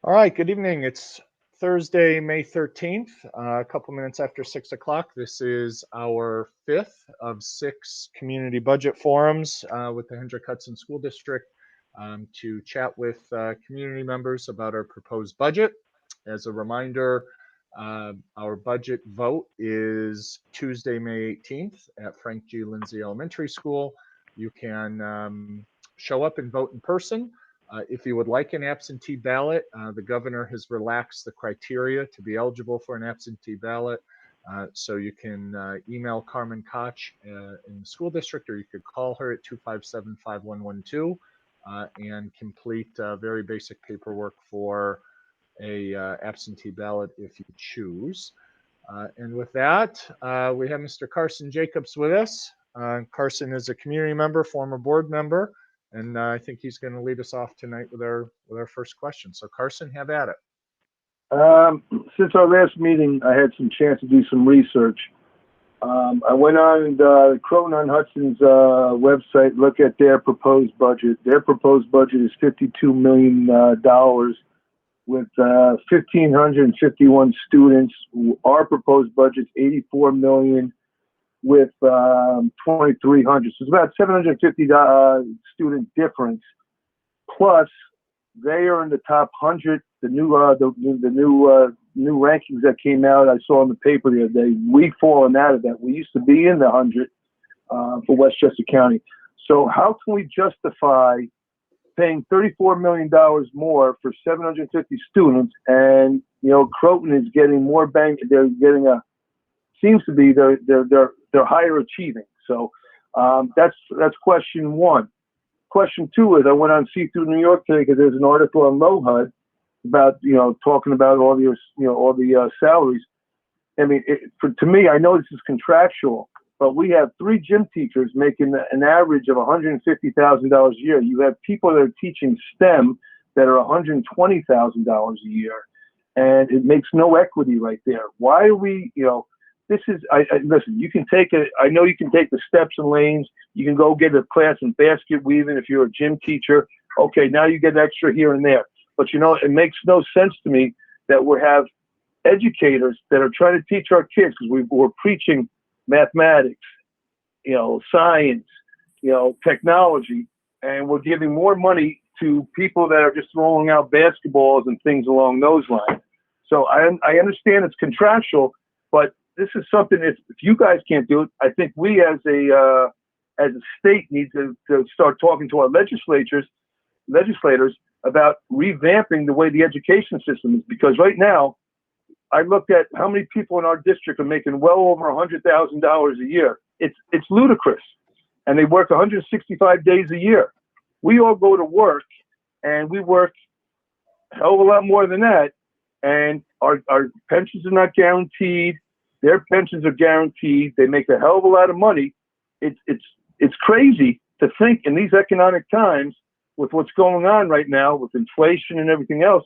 All right, good evening. It's Thursday, May 13th, a couple minutes after 6 o'clock. This is our fifth of six community budget forums with the Hendrick Hudson School District to chat with community members about our proposed budget. As a reminder, our budget vote is Tuesday, May 18th at Frank G. Lindsay Elementary School. You can show up and vote in person. If you would like an absentee ballot, the governor has relaxed the criteria to be eligible for an absentee ballot. So you can email Carmen Koch in the school district, or you could call her at 257-5112 and complete very basic paperwork for a absentee ballot if you choose. And with that, we have Mr. Carson Jacobs with us. Carson is a community member, former board member, and I think he's going to lead us off tonight with our first question. So Carson, have at it. Since our last meeting, I had some chance to do some research. I went on Croton-on-Hudson's website, look at their proposed budget. Their proposed budget is $52 million with 1,551 students. Our proposed budget is $84 million with 2,300. So it's about 750 student difference. Plus, they are in the top 100. The new rankings that came out, I saw in the paper the other day. We've fallen out of that. We used to be in the 100 for Westchester County. So how can we justify paying $34 million more for 750 students? And Croton is getting more bang. They're getting seems to be they're higher achieving. So that's question one. Question two is I went on See Through New York today because there's an article on LoHUD about talking about all the salaries. I mean, to me, I know this is contractual, but we have 3 gym teachers making an average of $150,000 a year. You have people that are teaching STEM that are $120,000 a year, and it makes no equity right there. Why are we, this is, listen, you can take it. I know you can take the steps and lanes. You can go get a class in basket weaving if you're a gym teacher. Okay, now you get extra here and there. But it makes no sense to me that we have educators that are trying to teach our kids, because we're preaching mathematics, science, technology, and we're giving more money to people that are just throwing out basketballs and things along those lines. So I understand it's contractual, but this is something, if you guys can't do it, I think we as a state need to start talking to our legislators about revamping the way the education system is. Because right now, I looked at how many people in our district are making well over $100,000 a year. It's ludicrous. And they work 165 days a year. We all go to work, and we work a hell of a lot more than that. And our pensions are not guaranteed. Their pensions are guaranteed. They make a hell of a lot of money. It's crazy to think in these economic times, with what's going on right now with inflation and everything else,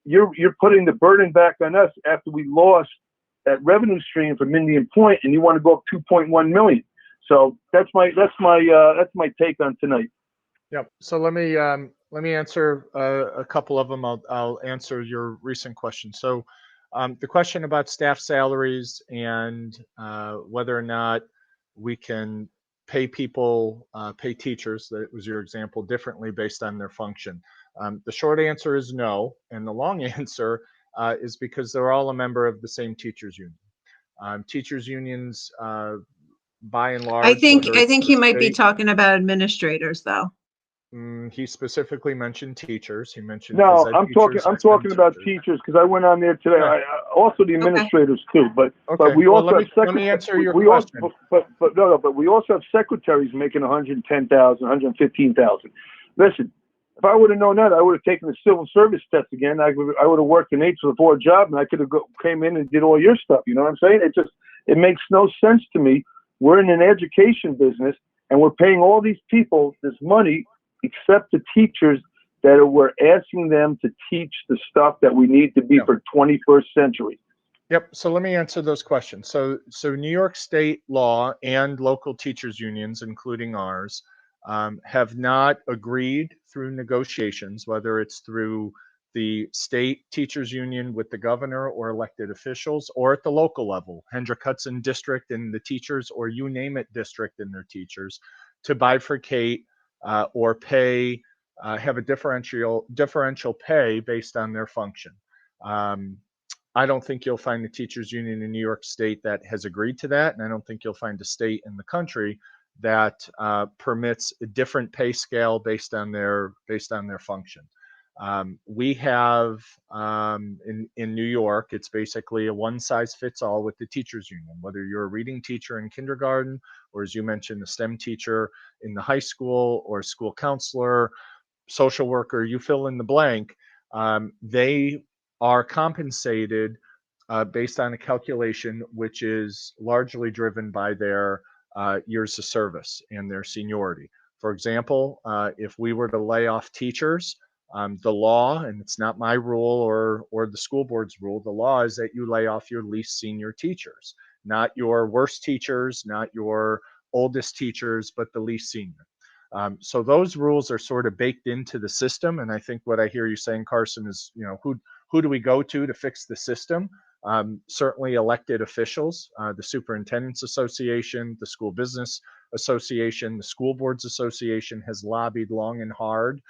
you're putting the burden back on us after we lost that revenue stream from Indian Point, and you want to go up 2.1 million. So that's my take on tonight. Yep. So let me answer a couple of them. I'll answer your recent question. So the question about staff salaries and whether or not we can pay teachers, that was your example, differently based on their function. The short answer is no, and the long answer is because they're all a member of the same teachers union. Teachers unions, by and large, I think he might be talking about administrators, though. He specifically mentioned teachers. He mentioned I'm talking about teachers, because I went on there today. Okay. Also the administrators too, but we also have let me answer your question. But we also have secretaries making $110,000, $115,000. Listen, if I would have known that, I would have taken the civil service test again. I would have worked an 8 to 4 job, and I could have came in and did all your stuff. You know what I'm saying? It makes no sense to me. We're in an education business, and we're paying all these people this money, except the teachers that we're asking them to teach the stuff that we need to be for 21st century. Yep. So let me answer those questions. So New York State law and local teachers unions, including ours, have not agreed through negotiations, whether it's through the state teachers union with the governor or elected officials, or at the local level, Hendrick Hudson district and the teachers, or you name it district and their teachers, to bifurcate or pay, have a differential pay based on their function. I don't think you'll find the teachers union in New York State that has agreed to that, and I don't think you'll find a state in the country that permits a different pay scale based on their function. We have in New York, it's basically a one size fits all with the teachers union, whether you're a reading teacher in kindergarten, or as you mentioned, a STEM teacher in the high school, or school counselor, social worker, you fill in the blank. They are compensated based on a calculation which is largely driven by their years of service and their seniority. For example, if we were to lay off teachers, the law, and it's not my rule or the school board's rule, the law is that you lay off your least senior teachers, not your worst teachers, not your oldest teachers, but the least senior. So those rules are sort of baked into the system. And I think what I hear you saying, Carson, is, who do we go to fix the system? Certainly elected officials, the Superintendent's Association, the School Business Association, the School Boards Association has lobbied long and hard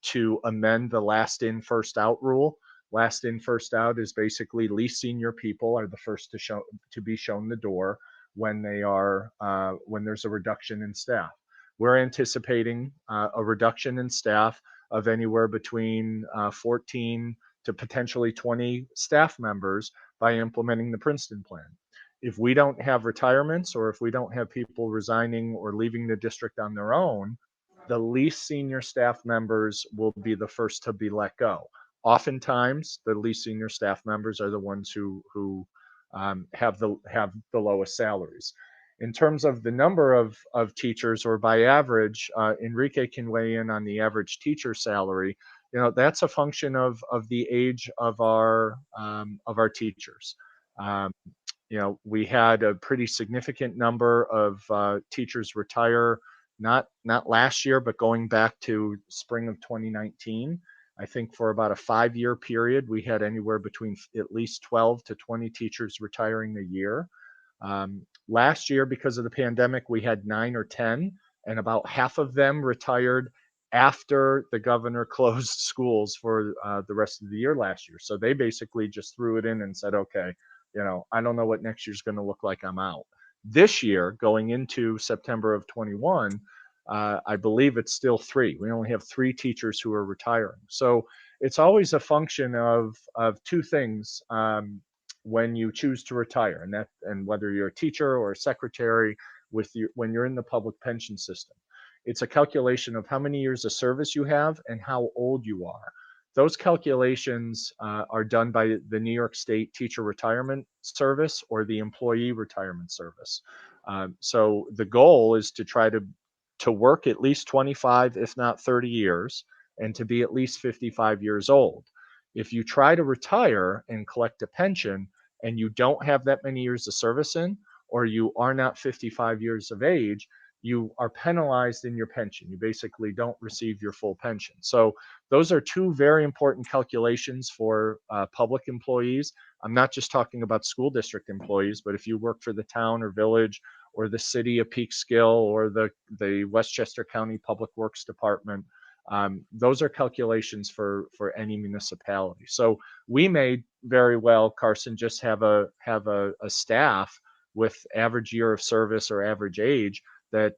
to amend the last in, first out rule. Last in, first out is basically least senior people are the first to be shown the door when there's a reduction in staff. We're anticipating a reduction in staff of anywhere between 14 to potentially 20 staff members by implementing the Princeton plan. If we don't have retirements, or if we don't have people resigning or leaving the district on their own, the least senior staff members will be the first to be let go. Oftentimes, the least senior staff members are the ones who have the lowest salaries. In terms of the number of teachers, or by average, Enrique can weigh in on the average teacher salary. That's a function of the age of our teachers. We had a pretty significant number of teachers retire, not last year, but going back to spring of 2019. I think for about a 5-year period, we had anywhere between at least 12 to 20 teachers retiring a year. Last year, because of the pandemic, we had 9 or 10, and about half of them retired after the governor closed schools for the rest of the year last year. So they basically just threw it in and said, okay, I don't know what next year's going to look like, I'm out. This year, going into September of 21, I believe it's still 3. We only have 3 teachers who are retiring. So it's always a function of 2 things when you choose to retire, and whether you're a teacher or a secretary when you're in the public pension system. It's a calculation of how many years of service you have and how old you are. Those calculations are done by the New York State Teacher Retirement Service or the Employee Retirement Service. So the goal is to try to work at least 25, if not 30 years, and to be at least 55 years old. If you try to retire and collect a pension and you don't have that many years of service in, or you are not 55 years of age, you are penalized in your pension. You basically don't receive your full pension. So those are 2 very important calculations for public employees. I'm not just talking about school district employees, but if you work for the town or village or the city of Peekskill or the Westchester County Public Works Department, those are calculations for any municipality. So we may very well, Carson, just have a staff with average year of service or average age that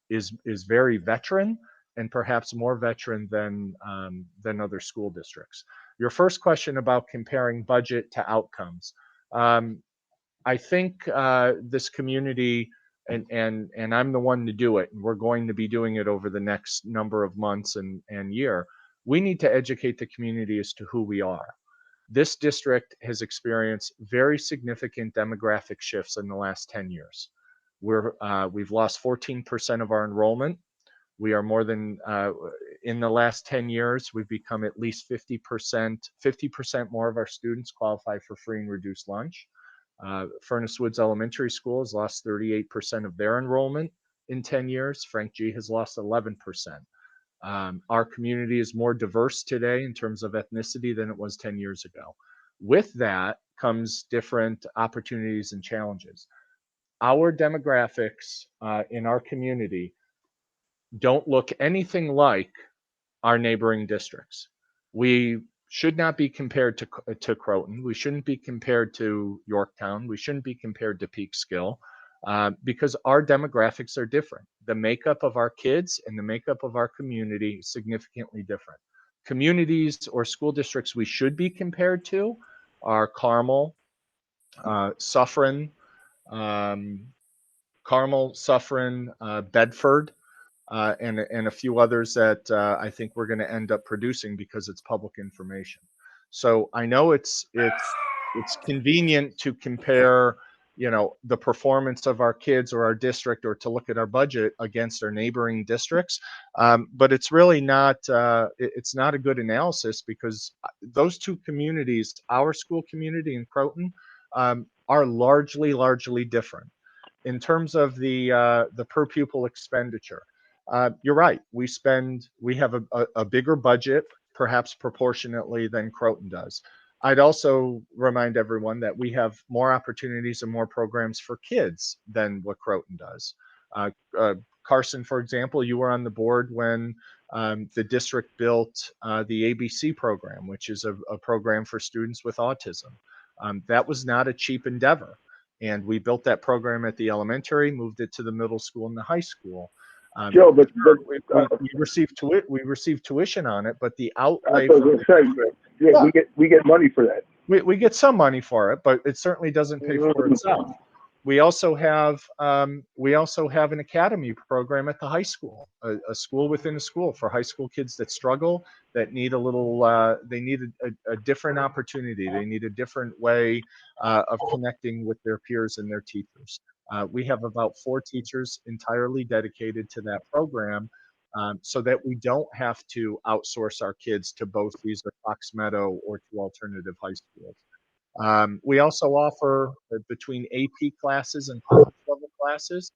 is very veteran, and perhaps more veteran than other school districts. Your first question about comparing budget to outcomes. I think this community, and I'm the one to do it, and we're going to be doing it over the next number of months and year. We need to educate the community as to who we are. This district has experienced very significant demographic shifts in the last 10 years. We've lost 14% of our enrollment. We are more than, in the last 10 years, we've become at least 50% more of our students qualify for free and reduced lunch. Furnace Woods Elementary School has lost 38% of their enrollment in 10 years. Frank G has lost 11%. Our community is more diverse today in terms of ethnicity than it was 10 years ago. With that comes different opportunities and challenges. Our demographics in our community don't look anything like our neighboring districts. We should not be compared to Croton. We shouldn't be compared to Yorktown. We shouldn't be compared to Peekskill because our demographics are different. The makeup of our kids and the makeup of our community is significantly different. Communities or school districts we should be compared to are Carmel, Suffern, Bedford, and a few others that I think we're going to end up producing because it's public information. So I know it's convenient to compare, the performance of our kids or our district, or to look at our budget against our neighboring districts, but it's really not. It's not a good analysis because those two communities, our school community and Croton, are largely different in terms of the per pupil expenditure. You're right. We have a bigger budget, perhaps proportionately, than Croton does. I'd also remind everyone that we have more opportunities and more programs for kids than what Croton does. Carson, for example, you were on the board when the district built the ABC program, which is a program for students with autism. That was not a cheap endeavor. And we built that program at the elementary, moved it to the middle school and the high school. Joe, but we received tuition on it, but the outlay. We get money for that. We get some money for it, but it certainly doesn't pay for itself. We also have an academy program at the high school, a school within a school for high school kids that struggle, that need they need a different opportunity. They need a different way of connecting with their peers and their teachers. We have about 4 teachers entirely dedicated to that program, so that we don't have to outsource our kids to both Beasley Fox Meadow or to alternative high schools. We also offer, between AP classes and college level classes,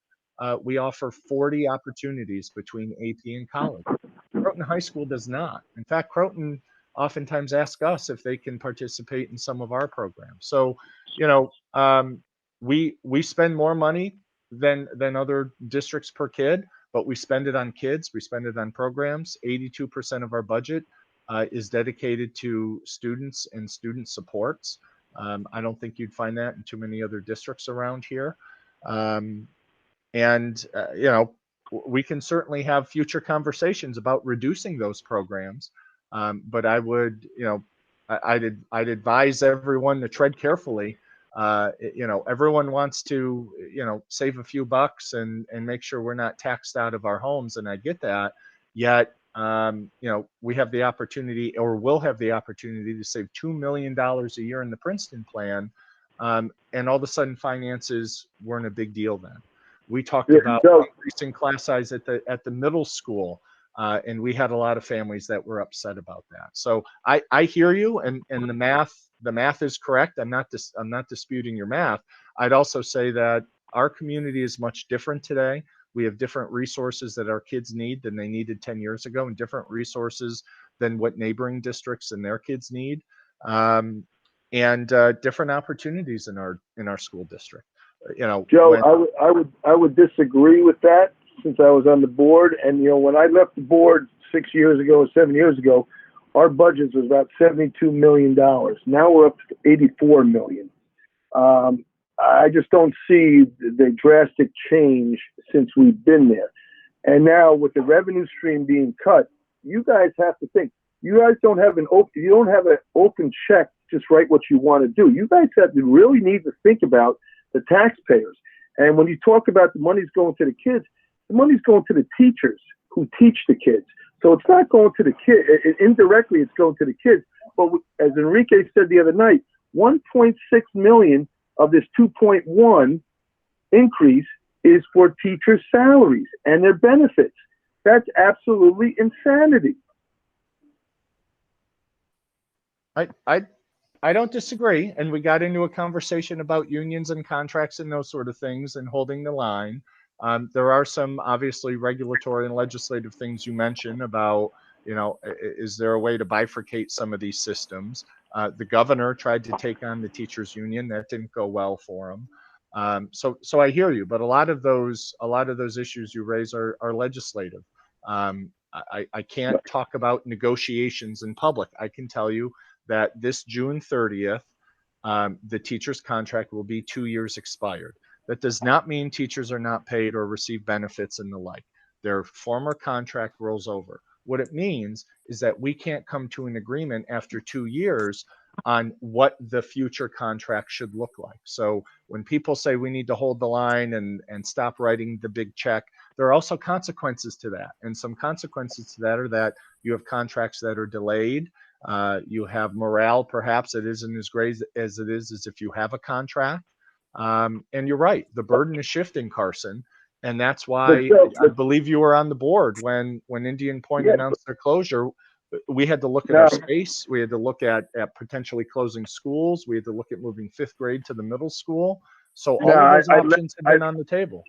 we offer 40 opportunities between AP and college. Croton High School does not. In fact, Croton oftentimes asks us if they can participate in some of our programs. So, we spend more money than other districts per kid, but we spend it on kids. We spend it on programs. 82% of our budget is dedicated to students and student supports. I don't think you'd find that in too many other districts around here. We can certainly have future conversations about reducing those programs. But I would, I'd advise everyone to tread carefully. Everyone wants to, save a few bucks and make sure we're not taxed out of our homes. And I get that. Yet, we have the opportunity, or will have the opportunity, to save $2 million a year in the Princeton plan. And all of a sudden finances weren't a big deal then. We talked about increasing class size at the middle school. And we had a lot of families that were upset about that. So I hear you, and the math is correct. I'm not disputing your math. I'd also say that our community is much different today. We have different resources that our kids need than they needed 10 years ago, and different resources than what neighboring districts and their kids need, and different opportunities in our school district. Joe, I would disagree with that, since I was on the board. And when I left the board 6 years ago or 7 years ago, our budget was about $72 million. Now we're up to $84 million. I just don't see the drastic change since we've been there. And now with the revenue stream being cut, you guys have to think. You guys don't have an open check to just write what you want to do. You guys really need to think about the taxpayers. And when you talk about the money's going to the kids, the money's going to the teachers who teach the kids. So it's not going to the kids. Indirectly, it's going to the kids. But as Enrique said the other night, 1.6 million of this 2.1 increase is for teachers' salaries and their benefits. That's absolutely insanity. I don't disagree. And we got into a conversation about unions and contracts and those sort of things and holding the line. There are some obviously regulatory and legislative things you mentioned about, is there a way to bifurcate some of these systems? The governor tried to take on the teachers union. That didn't go well for him. So I hear you, but a lot of those issues you raise are legislative. I can't talk about negotiations in public. I can tell you that this June 30th, the teacher's contract will be 2 years expired. That does not mean teachers are not paid or receive benefits and the like. Their former contract rolls over. What it means is that we can't come to an agreement after 2 years on what the future contract should look like. So when people say we need to hold the line and stop writing the big check, there are also consequences to that. And some consequences to that are that you have contracts that are delayed. You have morale, perhaps, that isn't as great as it is as if you have a contract. And you're right, the burden is shifting, Carson. And that's why I believe you were on the board when Indian Point announced their closure. We had to look at our space. We had to look at potentially closing schools. We had to look at moving 5th grade to the middle school. So all of those options have been on the table.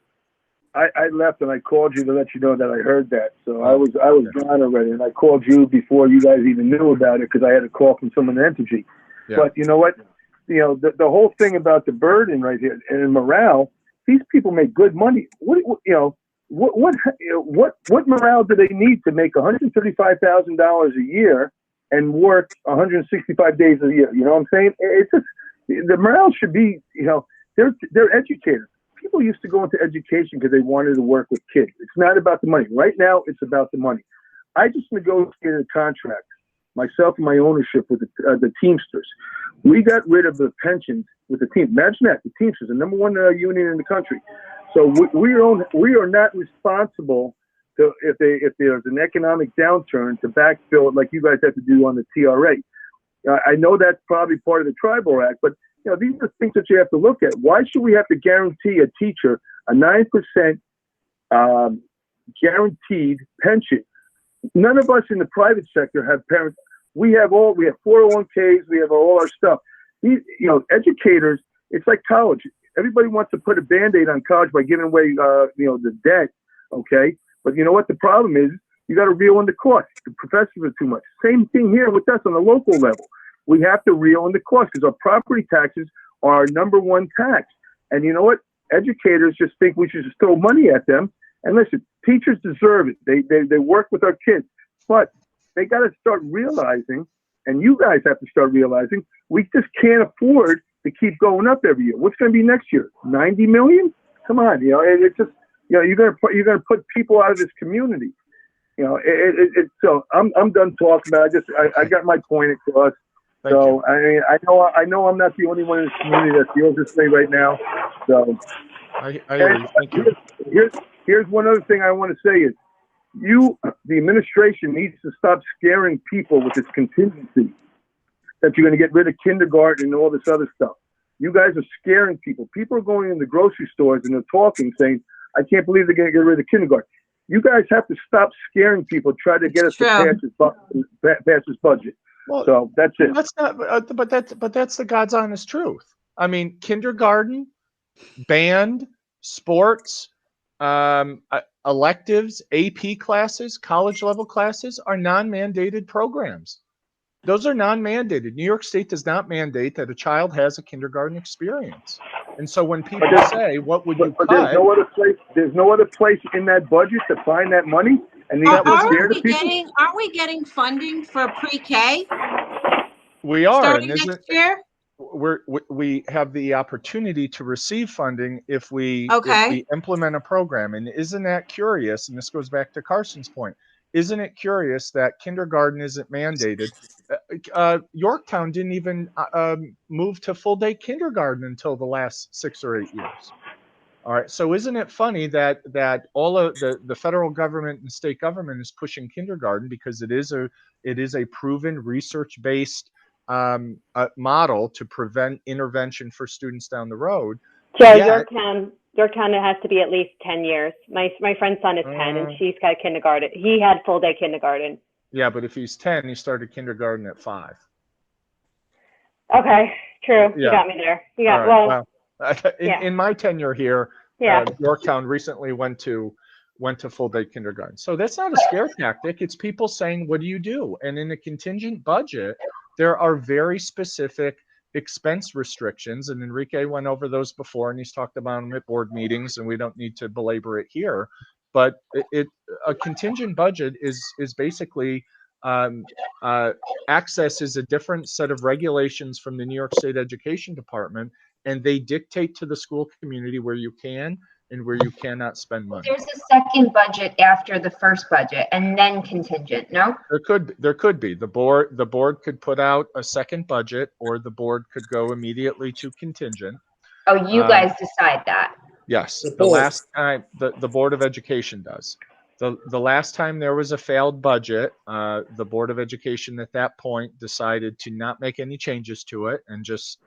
I left and I called you to let you know that I heard that. So I was gone already, and I called you before you guys even knew about it because I had a call from someone in Entergy. Yeah. But you know what? The whole thing about the burden right here and morale. These people make good money. What morale do they need to make $135,000 a year and work 165 days a year? You know what I'm saying? It's just the morale should be. They're educators. People used to go into education because they wanted to work with kids. It's not about the money. Right now, it's about the money. I just negotiated a contract, myself and my ownership with the Teamsters. We got rid of the pensions with the team. Imagine that, the Teamsters, the number one union in the country. So we are not responsible to if there's an economic downturn to backfill it like you guys have to do on the TRA. I know that's probably part of the Tribal Act, but these are things that you have to look at. Why should we have to guarantee a teacher a 9% guaranteed pension? None of us in the private sector have parents. We have 401ks. We have all our stuff. These, educators, it's like college. Everybody wants to put a Band-Aid on college by giving away, the debt. Okay. But you know what? The problem is you got to reel in the cost. The professors are too much. Same thing here with us on the local level. We have to reel in the cost because our property taxes are our number one tax. And you know what? Educators just think we should just throw money at them. And listen, teachers deserve it. They work with our kids, but they got to start realizing, and you guys have to start realizing, we just can't afford to keep going up every year. What's going to be next year? 90 million? Come on, it's just, you're gonna put people out of this community. So I'm done talking about it. I got my point across. So I mean, I know I'm not the only one in this community that feels this way right now. So I agree. Thank you. Here's one other thing I want to say is, the administration needs to stop scaring people with this contingency that you're going to get rid of kindergarten and all this other stuff. You guys are scaring people. People are going in the grocery stores and they're talking, saying, I can't believe they're going to get rid of kindergarten. You guys have to stop scaring people, try to get us to pass this budget. Well, so that's it. That's not, but that's the God's honest truth. I mean, kindergarten, band, sports, electives, AP classes, college level classes are non-mandated programs. Those are non-mandated. New York State does not mandate that a child has a kindergarten experience. And so when people say, what would you cut? There's no other place in that budget to find that money. And aren't we getting funding for pre-K? We are. Starting next year? We have the opportunity to receive funding if we implement a program. And isn't that curious? And this goes back to Carson's point. Isn't it curious that kindergarten isn't mandated? Yorktown didn't even move to full day kindergarten until the last 6 or 8 years. All right. So isn't it funny that all of the federal government and state government is pushing kindergarten because it is a proven research-based model to prevent intervention for students down the road. So Yorktown, it has to be at least 10 years. My friend's son is 10 and she's got kindergarten. He had full day kindergarten. Yeah, but if he's 10, he started kindergarten at 5. Okay, true. Yeah. You got me there. In my tenure here, Yeah. Yorktown recently went to full day kindergarten. So that's not a scare tactic. It's people saying, what do you do? And in a contingent budget, there are very specific expense restrictions. And Enrique went over those before, and he's talked about them at board meetings, and we don't need to belabor it here. But a contingent budget is basically um, access is a different set of regulations from the New York State Education Department, and they dictate to the school community where you can and where you cannot spend money. There's a second budget after the first budget and then contingent, no? There could be. The board could put out a second budget, or the board could go immediately to contingent. Oh, you guys decide that. Yes, the last time the Board of Education does. The last time there was a failed budget, the Board of Education at that point decided to not make any changes to it and just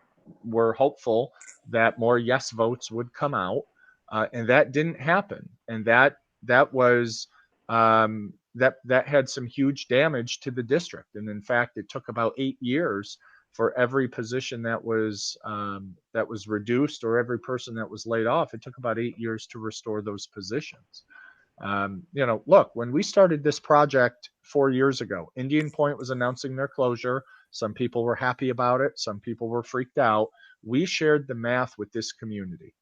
were hopeful that more yes votes would come out, and that didn't happen. And that was that had some huge damage to the district. And in fact, it took about 8 years for every position that was reduced, or every person that was laid off. It took about 8 years to restore those positions. Look, when we started this project 4 years ago, Indian Point was announcing their closure. Some people were happy about it. Some people were freaked out. We shared the math with this community.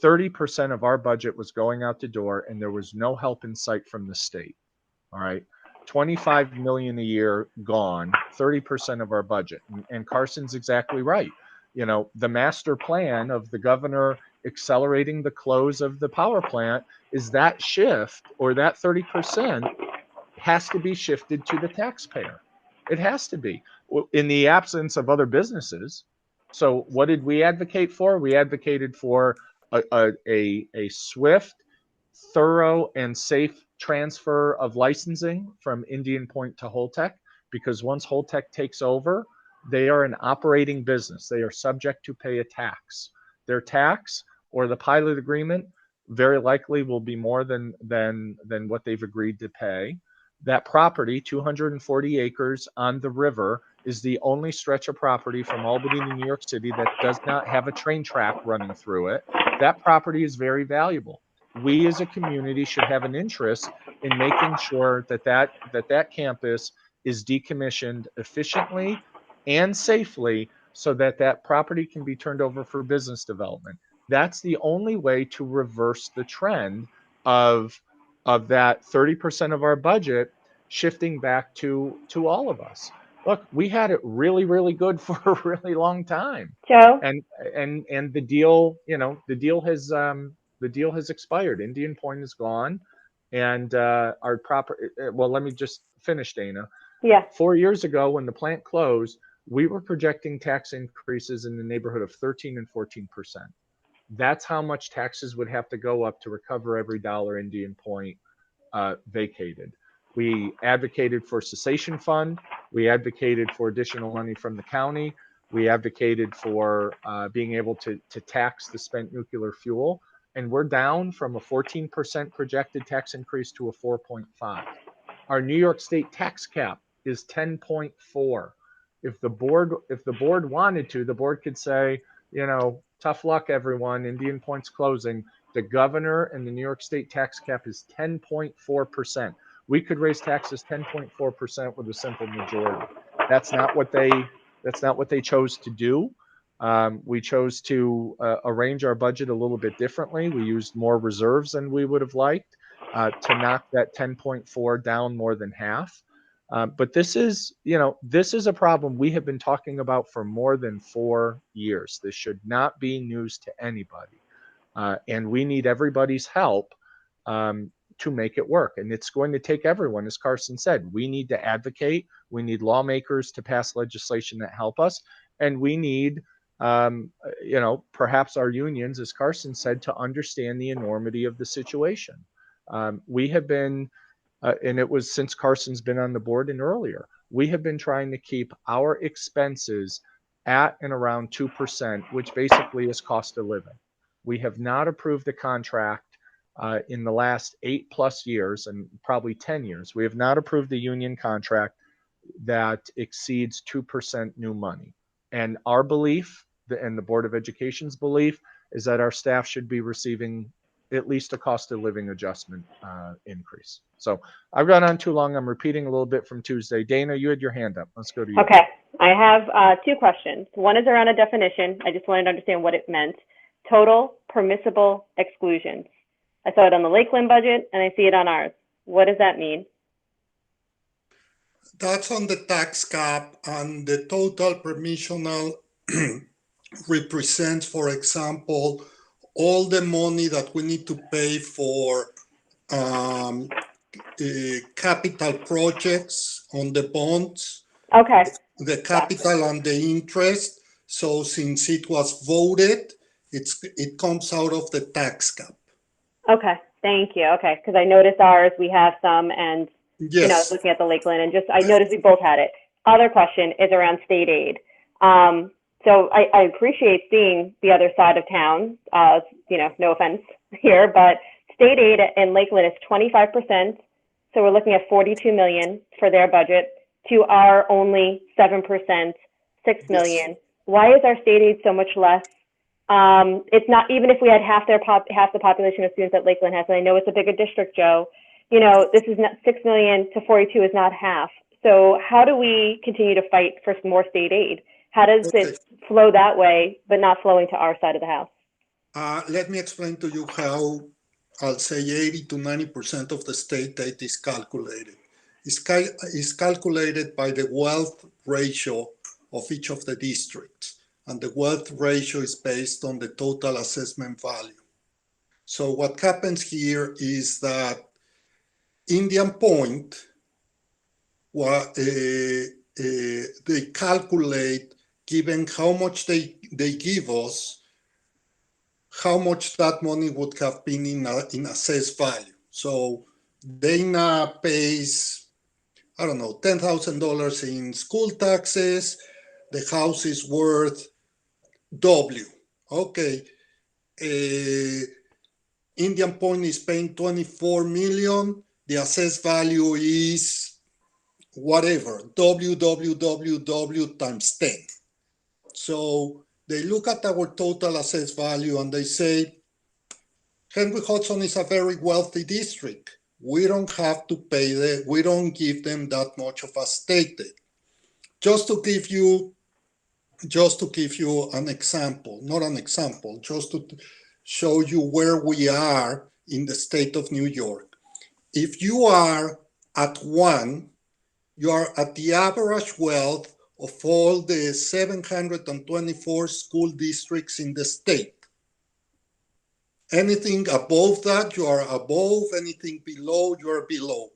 30% of our budget was going out the door, and there was no help in sight from the state. All right. 25 million a year gone, 30% of our budget. And Carson's exactly right. The master plan of the governor accelerating the close of the power plant is that shift, or that 30% has to be shifted to the taxpayer. It has to be, in the absence of other businesses. So what did we advocate for? We advocated for a swift, thorough, and safe transfer of licensing from Indian Point to Holtec, because once Holtec takes over, they are an operating business. They are subject to pay a tax. Their tax, or the pilot agreement, very likely will be more than what they've agreed to pay. That property, 240 acres on the river, is the only stretch of property from Albany to New York City that does not have a train track running through it. That property is very valuable. We as a community should have an interest in making sure that campus is decommissioned efficiently and safely, so that property can be turned over for business development. That's the only way to reverse the trend of that 30% of our budget shifting back to all of us. Look, we had it really, really good for a really long time. Joe? And the deal, the deal has expired. Indian Point is gone, and our proper. Well, let me just finish, Dana. Yeah. 4 years ago, when the plant closed, we were projecting tax increases in the neighborhood of 13 and 14%. That's how much taxes would have to go up to recover every dollar Indian Point vacated. We advocated for cessation fund. We advocated for additional money from the county. We advocated for being able to tax the spent nuclear fuel. And we're down from a 14% projected tax increase to a 4.5. Our New York State tax cap is 10.4. If the board wanted to, the board could say, tough luck, everyone. Indian Point's closing. The governor and the New York State tax cap is 10.4%. We could raise taxes 10.4% with a simple majority. That's not what they chose to do. We chose to arrange our budget a little bit differently. We used more reserves than we would have liked to knock that 10.4 down more than half. But this is a problem we have been talking about for more than 4 years. This should not be news to anybody. And we need everybody's help to make it work. And it's going to take everyone, as Carson said. We need to advocate. We need lawmakers to pass legislation that help us. And we need, perhaps our unions, as Carson said, to understand the enormity of the situation. We have been, and it was since Carson's been on the board and earlier, we have been trying to keep our expenses at and around 2%, which basically is cost of living. We have not approved a contract in the last 8+ years, and probably 10 years. We have not approved a union contract that exceeds 2% new money. And our belief and the Board of Education's belief is that our staff should be receiving at least a cost of living adjustment increase. So I've gone on too long. I'm repeating a little bit from Tuesday. Dana, you had your hand up. Let's go to you. Okay, I have two questions. One is around a definition. I just wanted to understand what it meant. Total permissible exclusions. I saw it on the Lakeland budget and I see it on ours. What does that mean? That's on the tax cap, and the total permissional represents, for example, all the money that we need to pay for capital projects on the bonds. Okay. The capital and the interest. So since it was voted, it comes out of the tax cap. Okay, thank you. Okay, because I noticed ours, we have some, and yes. You know, I was looking at the Lakeland, and I noticed we both had it. Other question is around state aid. So I appreciate seeing the other side of town. You know, no offense here, but state aid in Lakeland is 25%. So we're looking at $42 million for their budget to our only 7%, $6 million. Yes. Why is our state aid so much less? It's not, even if we had half the population of students that Lakeland has, and I know it's a bigger district, Joe, you know, this is not 6 million to 42 is not half. So how do we continue to fight for more state aid? How does it flow that way, but not flowing to our side of the house? Let me explain to you how I'll say 80 to 90% of the state aid is calculated. It's calculated by the wealth ratio of each of the districts. And the wealth ratio is based on the total assessment value. So what happens here is that Indian Point, they calculate, given how much they give us, how much that money would have been in assessed value. So Dana pays, I don't know, $10,000 in school taxes. The house is worth W. Okay. Indian Point is paying 24 million. The assessed value is whatever, W times 10. So they look at our total assessed value and they say, Henry Hudson is a very wealthy district. We don't have to pay we don't give them that much of a state aid. Just to give you an example, not an example, just to show you where we are in the state of New York. If you are at 1, you are at the average wealth of all the 724 school districts in the state. Anything above that, you are above. Anything below, you are below.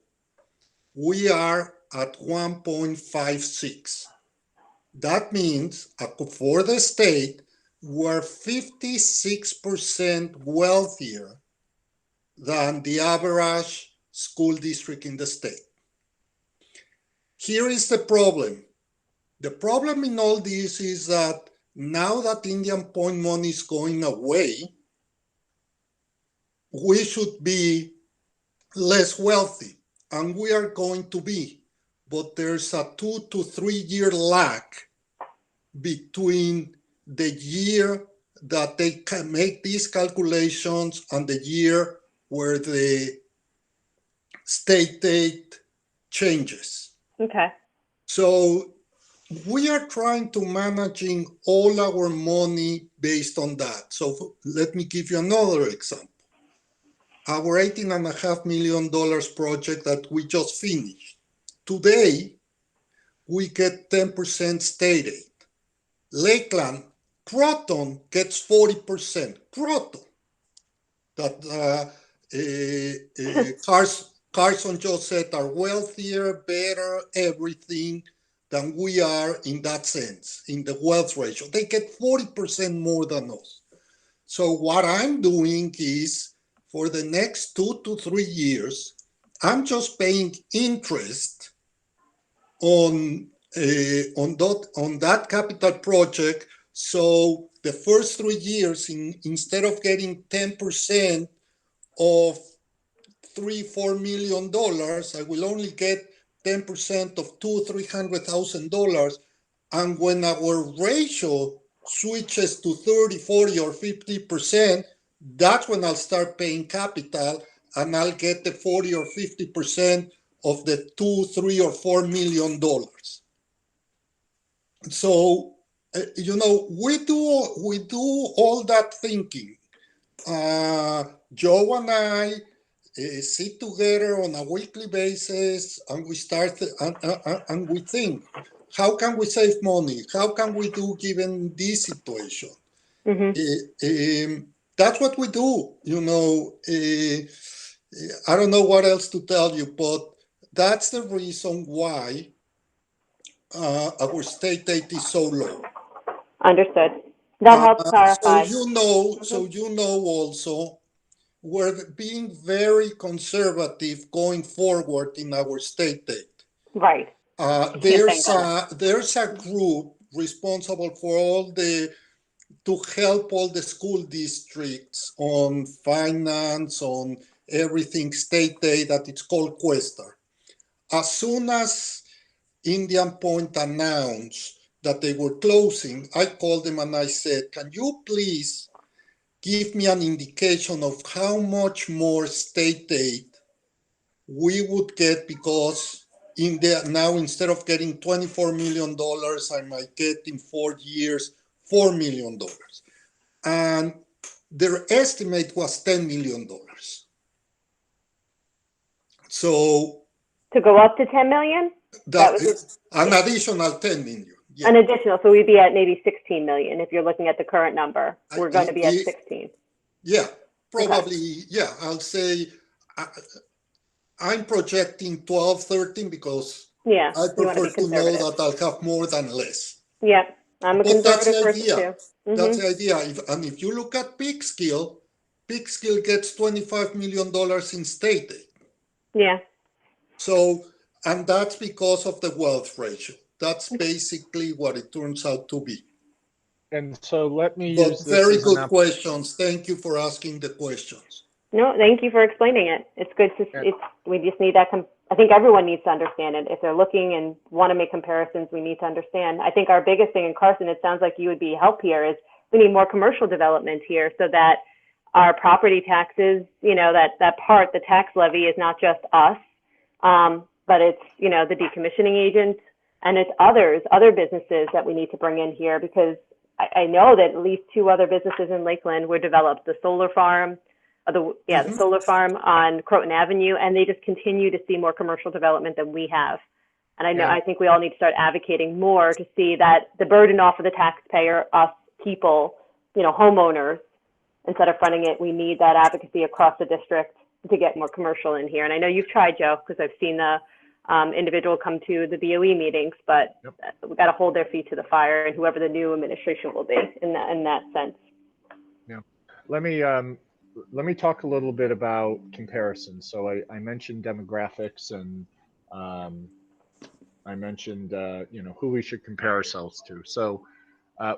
We are at 1.56. That means for the state, we're 56% wealthier than the average school district in the state. Here is the problem. The problem in all this is that now that Indian Point money is going away, we should be less wealthy, and we are going to be. But there's a 2 to 3 year lag between the year that they can make these calculations and the year where the state aid changes. Okay. So we are trying to managing all our money based on that. So let me give you another example. Our $18.5 million project that we just finished. Today, we get 10% state aid. Lakeland, Croton gets 40%. Croton. That Carson just said are wealthier, better, everything than we are in that sense, in the wealth ratio. They get 40% more than us. So what I'm doing is, for the next 2 to 3 years, I'm just paying interest on that capital project. So the first 3 years, instead of getting 10% of $3-4 million, I will only get 10% of $200,000-300,000. And when our ratio switches to 30, 40, or 50%, that's when I'll start paying capital and I'll get the 40 or 50% of the $2, $3, or $4 million. So, we do all that thinking. Joe and I sit together on a weekly basis, and we start and we think, how can we save money? How can we do given this situation? That's what we do. I don't know what else to tell you, but that's the reason why our state aid is so low. Understood. That helps clarify. So also, we're being very conservative going forward in our state aid. Right. There's a group responsible for to help all the school districts on finance, on everything state aid, that it's called Questar. As soon as Indian Point announced that they were closing, I called them and I said, can you please give me an indication of how much more state aid we would get, because now instead of getting $24 million, I might get in 4 years $4 million. And their estimate was $10 million. So to go up to 10 million? That is an additional 10 million. Yeah. An additional, so we'd be at maybe 16 million if you're looking at the current number. We're going to be at 16. Yeah, probably. Okay. Yeah, I'll say I'm projecting 12, 13 because I prefer to know that I'll have more than less. Yeah, I'm a conservative person too. That's the idea. If you look at Peekskill gets $25 million in state aid. Yeah. So, and that's because of the wealth ratio. That's basically what it turns out to be. And so let me use this. Very good questions. Thank you for asking the questions. No, thank you for explaining it. It's good to, we just need that. I think everyone needs to understand it. If they're looking and want to make comparisons, we need to understand. I think our biggest thing, and Carson, it sounds like you would be help here, is we need more commercial development here so that our property taxes, that part, the tax levy is not just us, but it's, the decommissioning agents, and it's other businesses that we need to bring in here, because I know that at least 2 other businesses in Lakeland were developed, the solar farm, the solar farm on Croton Avenue, and they just continue to see more commercial development than we have. And I think we all need to start advocating more to see that the burden off of the taxpayer, us people, homeowners, instead of fronting it, we need that advocacy across the district to get more commercial in here. And I know you've tried, Joe, because I've seen the individual come to the BOE meetings, but we got to hold their feet to the fire, and whoever the new administration will be in that sense. Yeah. Let me talk a little bit about comparisons. So I mentioned demographics, and I mentioned who we should compare ourselves to. So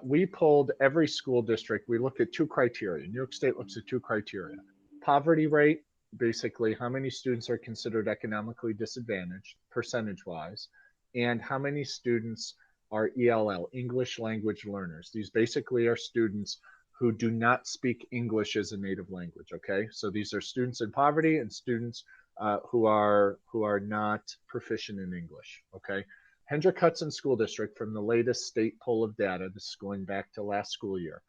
we polled every school district. We looked at 2 criteria. New York State looks at 2 criteria: poverty rate, basically how many students are considered economically disadvantaged percentage-wise, and how many students are ELL, English language learners. These basically are students who do not speak English as a native language, okay? So these are students in poverty and students who are not proficient in English, okay? Hendrick Hudson School District, from the latest state poll of data, this is going back to last school year,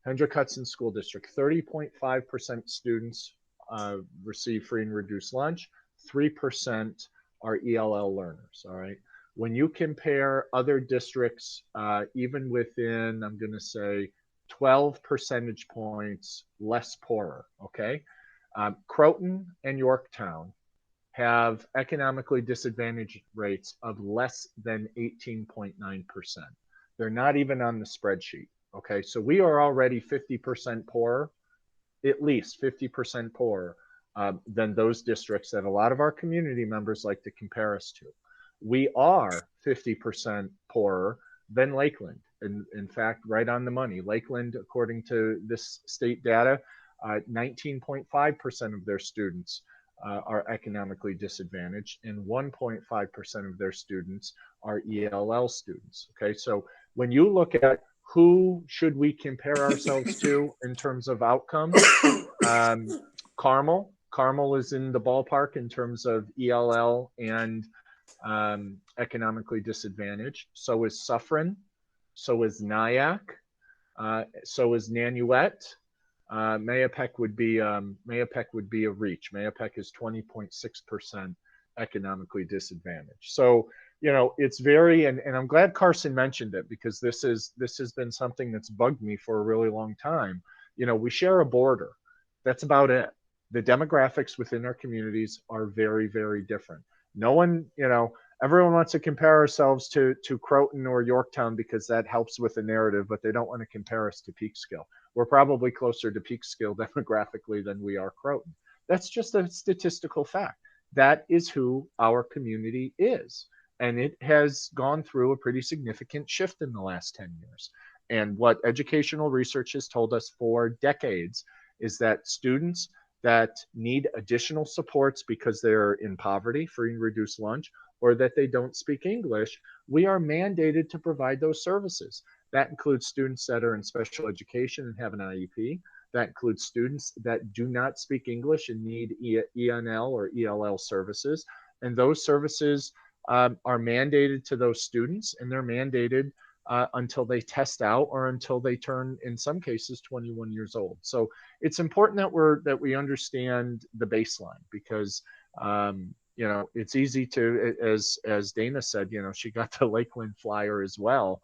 Hendrick Hudson School District, 30.5% students receive free and reduced lunch, 3% are ELL learners, all right? When you compare other districts, even within, I'm gonna say, 12 percentage points less poorer, okay? Croton and Yorktown have economically disadvantaged rates of less than 18.9%. They're not even on the spreadsheet, okay? So we are already 50% poorer, at least 50% poorer than those districts that a lot of our community members like to compare us to. We are 50% poorer than Lakeland. In fact, right on the money. Lakeland, according to this state data, 19.5% of their students are economically disadvantaged, and 1.5% of their students are ELL students. Okay, so when you look at who should we compare ourselves to in terms of outcomes? Carmel is in the ballpark in terms of ELL and economically disadvantaged. So is Suffren. So is Nyack. So is Nanuet. Mayapack would be a reach. Mayapack is 20.6% economically disadvantaged. So it's very, and I'm glad Carson mentioned it, because this has been something that's bugged me for a really long time. We share a border. That's about it. The demographics within our communities are very, very different. No one, everyone wants to compare ourselves to Croton or Yorktown because that helps with the narrative, but they don't want to compare us to Peekskill. We're probably closer to Peekskill demographically than we are Croton. That's just a statistical fact. That is who our community is. And it has gone through a pretty significant shift in the last 10 years. And what educational research has told us for decades is that students that need additional supports because they're in poverty, free and reduced lunch, or that they don't speak English, we are mandated to provide those services. That includes students that are in special education and have an IEP. That includes students that do not speak English and need ENL or ELL services. And those services are mandated to those students, and they're mandated until they test out or until they turn, in some cases, 21 years old. So it's important that we understand the baseline, because it's easy to, as Dana said, she got the Lakeland flyer as well.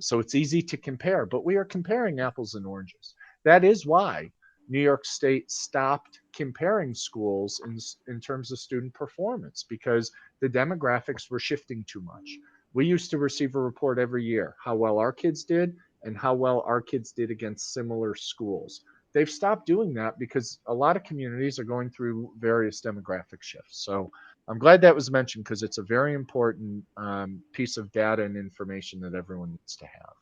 So it's easy to compare, but we are comparing apples and oranges. That is why New York State stopped comparing schools in terms of student performance, because the demographics were shifting too much. We used to receive a report every year, how well our kids did and how well our kids did against similar schools. They've stopped doing that because a lot of communities are going through various demographic shifts. So I'm glad that was mentioned, because it's a very important piece of data and information that everyone needs to have.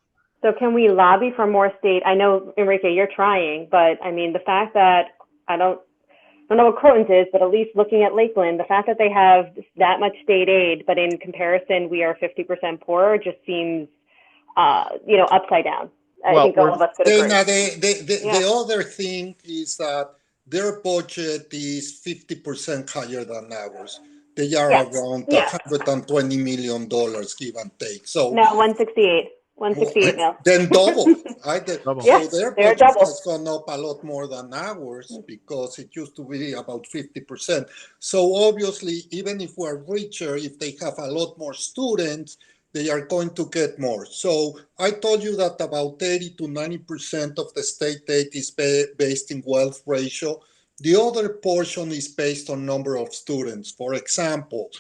So can we lobby for more state? I know, Enrique, you're trying, but I mean, the fact that I don't know what Croton's is, but at least looking at Lakeland, the fact that they have that much state aid, but in comparison, we are 50% poorer, just seems, upside down. I think all of us could agree. The other thing is that their budget is 50% higher than ours. They are around $120 million, give and take. So no, 168 mil. Then double. Double. So their budget has gone up a lot more than ours, because it used to be about 50%. So obviously, even if we're richer, if they have a lot more students, they are going to get more. So I told you that about 80 to 90% of the state aid is based in wealth ratio. The other portion is based on number of students. For example,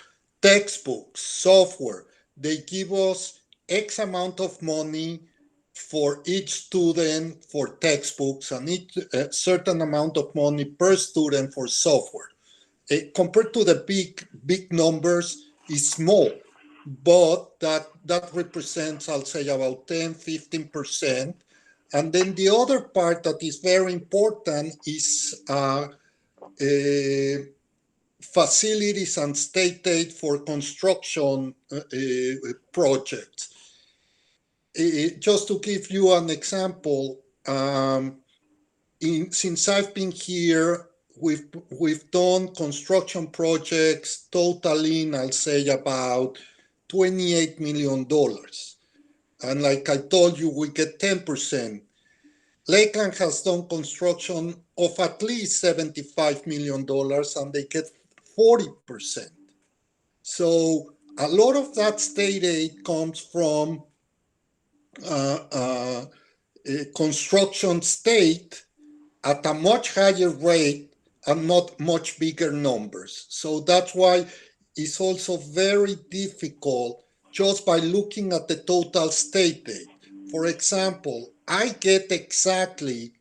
textbooks, software, they give us X amount of money for each student for textbooks, and a certain amount of money per student for software. Compared to the big numbers, is small, but that represents, I'll say, about 10-15%. And then the other part that is very important is facilities and state aid for construction projects. Just to give you an example, since I've been here, we've done construction projects totaling, I'll say, about $28 million. And like I told you, we get 10%. Lakeland has done construction of at least $75 million, and they get 40%. So a lot of that state aid comes from construction state at a much higher rate and not much bigger numbers. So that's why it's also very difficult just by looking at the total state aid. For example, I get exactly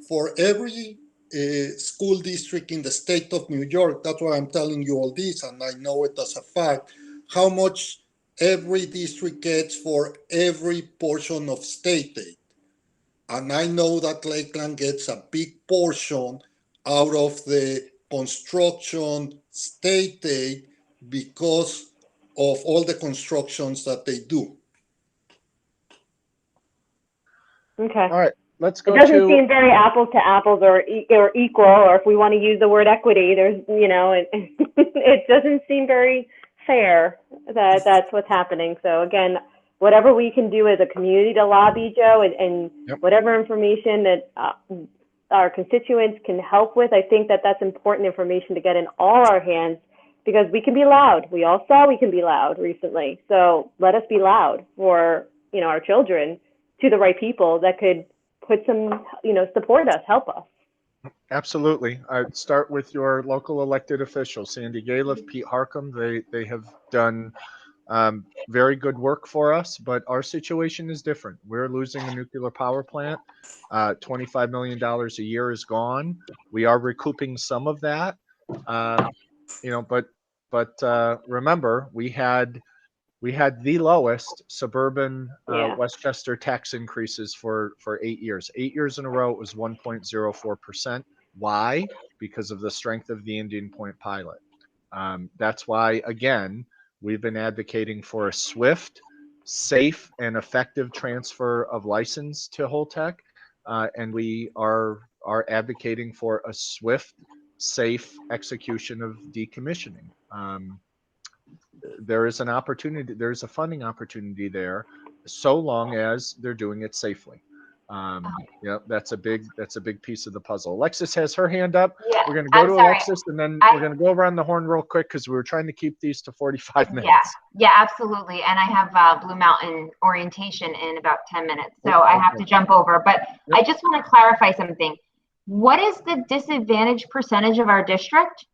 for every school district in the state of New York, that's why I'm telling you all this, and I know it as a fact, how much every district gets for every portion of state aid. And I know that Lakeland gets a big portion out of the construction state aid because of all the constructions that they do. Okay. All right, let's go It doesn't to. seem very apples to apples or equal, or if we want to use the word equity, there's, it doesn't seem very fair that that's what's happening. So again, whatever we can do as a community to lobby, Joe, and Yep. whatever information that our constituents can help with, I think that that's important information to get in all our hands, because we can be loud. We all saw we can be loud recently. So let us be loud for, our children, to the right people that could put some, support us, help us. Absolutely. I'd start with your local elected officials, Sandy Galiff, Pete Harcum. They have done very good work for us, but our situation is different. We're losing a nuclear power plant. $25 million a year is gone. We are recouping some of that, but remember, we had the lowest suburban Westchester tax increases for 8 years. 8 years in a row, it was 1.04%. Why? Because of the strength of the Indian Point pilot. That's why, again, we've been advocating for a swift, safe, and effective transfer of license to Holtec, and we are advocating for a swift, safe execution of decommissioning. There is an opportunity. There's a funding opportunity there, so long as they're doing it safely. That's a big piece of the puzzle. Alexis has her hand up. Yeah, We're going to go to sorry. Alexis, and then we're going to go around the horn real quick because we were trying to keep these to 45 minutes. Yeah, absolutely. And I have Blue Mountain orientation in about 10 minutes, so I have to jump over. But I just want to clarify something. What is the disadvantage percentage of our district?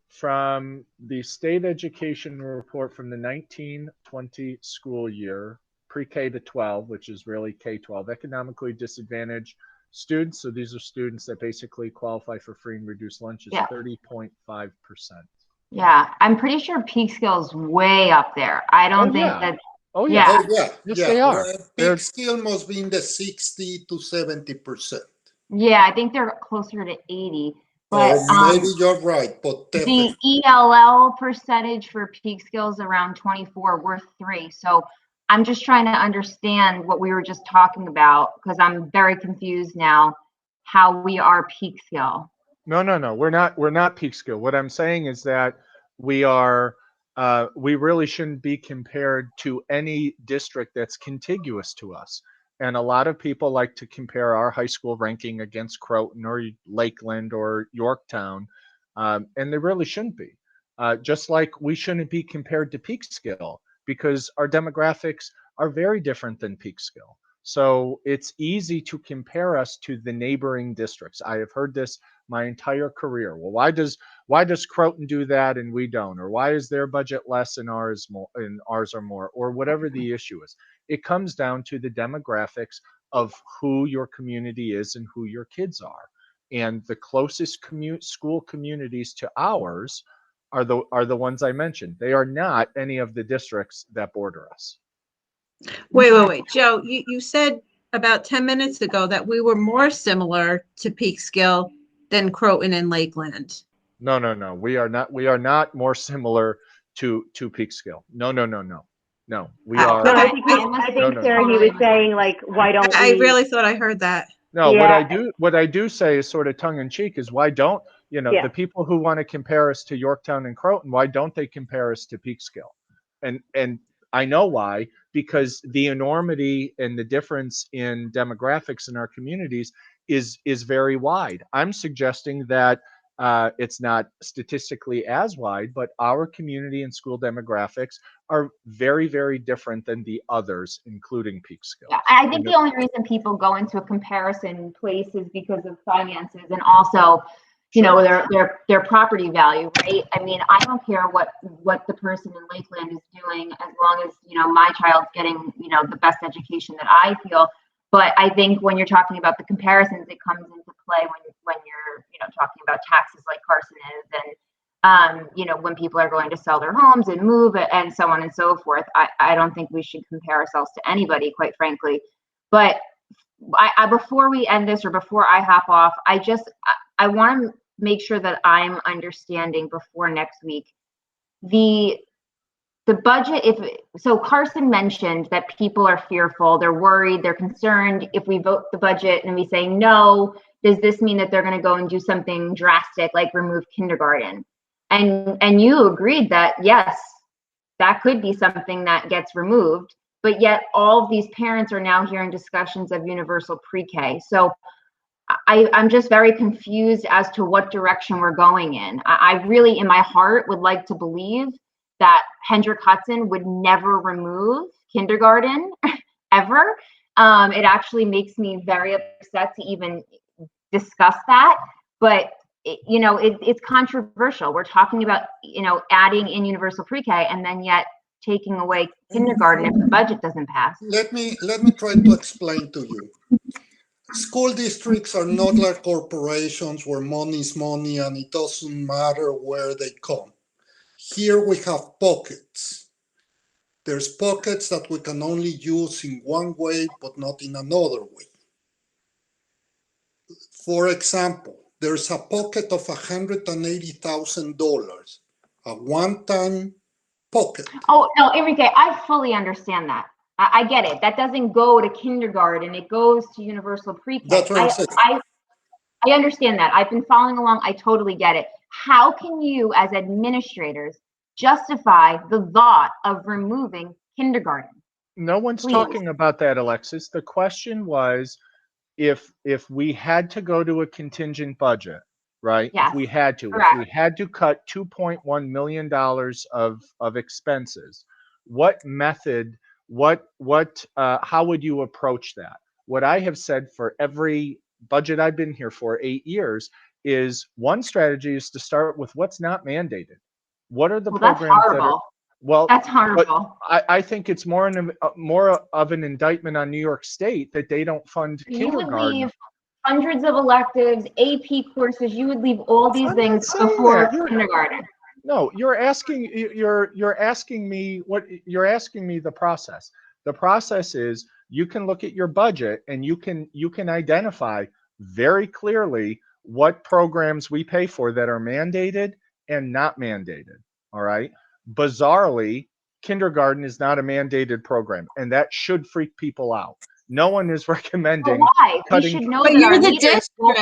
From the state education report from the 1920 school year, pre-K to 12, which is really K-12, economically disadvantaged students. So these are students that basically qualify for free and reduced lunch, is 30.5%. Yeah, I'm pretty sure Peekskill is way up there. I don't think that. Oh yeah. Yes, they are. Peekskill must be in the 60 to 70%. Yeah, I think they're closer to 80. But maybe you're right, but definitely. The ELL percentage for Peekskill is around 24. We're 3. So I'm just trying to understand what we were just talking about, because I'm very confused now how we are Peekskill. No. We're not Peekskill. What I'm saying is that we really shouldn't be compared to any district that's contiguous to us. And a lot of people like to compare our high school ranking against Croton or Lakeland or Yorktown, and they really shouldn't be. Just like we shouldn't be compared to Peekskill, because our demographics are very different than Peekskill. So it's easy to compare us to the neighboring districts. I have heard this my entire career. Well, why does Croton do that and we don't? Or why is their budget less and ours more, and ours are more, or whatever the issue is? It comes down to the demographics of who your community is and who your kids are. And the closest school communities to ours are the ones I mentioned. They are not any of the districts that border us. Wait. Joe, you said about 10 minutes ago that we were more similar to Peekskill than Croton and Lakeland. No. We are not more similar to Peekskill. No, we are. No, I think Sarah, he was saying, like, why don't we? I really thought I heard that. No, what I do say is sort of tongue in cheek is, why don't the people who want to compare us to Yorktown and Croton, why don't they compare us to Peekskill? And I know why, because the enormity and the difference in demographics in our communities is very wide. I'm suggesting that it's not statistically as wide, but our community and school demographics are very, very different than the others, including Peekskill. Yeah, I think the only reason people go into a comparison place is because of finances, and also, their property value, right? I mean, I don't care what the person in Lakeland is doing, as long as my child's getting the best education that I feel. But I think when you're talking about the comparisons, it comes into play when you're talking about taxes, like Carson is, and when people are going to sell their homes and move, and so on and so forth. I don't think we should compare ourselves to anybody, quite frankly. But I before we end this, or before I hop off, I want to make sure that I'm understanding before next week. The the budget, so Carson mentioned that people are fearful, they're worried, they're concerned. If we vote the budget and we say no, does this mean that they're going to go and do something drastic like remove kindergarten? And you agreed that yes, that could be something that gets removed, but yet all of these parents are now hearing discussions of universal pre-K. So I'm just very confused as to what direction we're going in. I really, in my heart, would like to believe that Hendrick Hudson would never remove kindergarten ever. It actually makes me very upset to even discuss that. But it's controversial. We're talking about adding in universal pre-K and then yet taking away kindergarten if the budget doesn't pass. Let me try to explain to you. School districts are not like corporations where money is money and it doesn't matter where they come. Here we have pockets. There's pockets that we can only use in one way, but not in another way. For example, there's a pocket of $180,000, a one-time pocket. Oh, no, Enrique, I fully understand that. I get it. That doesn't go to kindergarten. It goes to universal pre-K. That's what I'm saying. I understand that. I've been following along. I totally get it. How can you, as administrators, justify the thought of removing kindergarten? No one's Please. talking about that, Alexis. The question was if we had to go to a contingent budget, right? Yes, If we had to cut $2.1 million of expenses, what method, how would you approach that? What I have said for every budget I've been here for 8 years is one strategy is to start with what's not mandated. What are the programs that are, well, that's horrible. I think it's more of an indictment on New York State that they don't fund kindergarten. You would leave hundreds of electives, AP courses. You would leave all these things before kindergarten. No, you're asking me the process. The process is you can look at your budget and you can identify very clearly what programs we pay for that are mandated and not mandated. All right. Bizarrely, kindergarten is not a mandated program, and that should freak people out. No one is recommending cutting. We should know but that you're the district.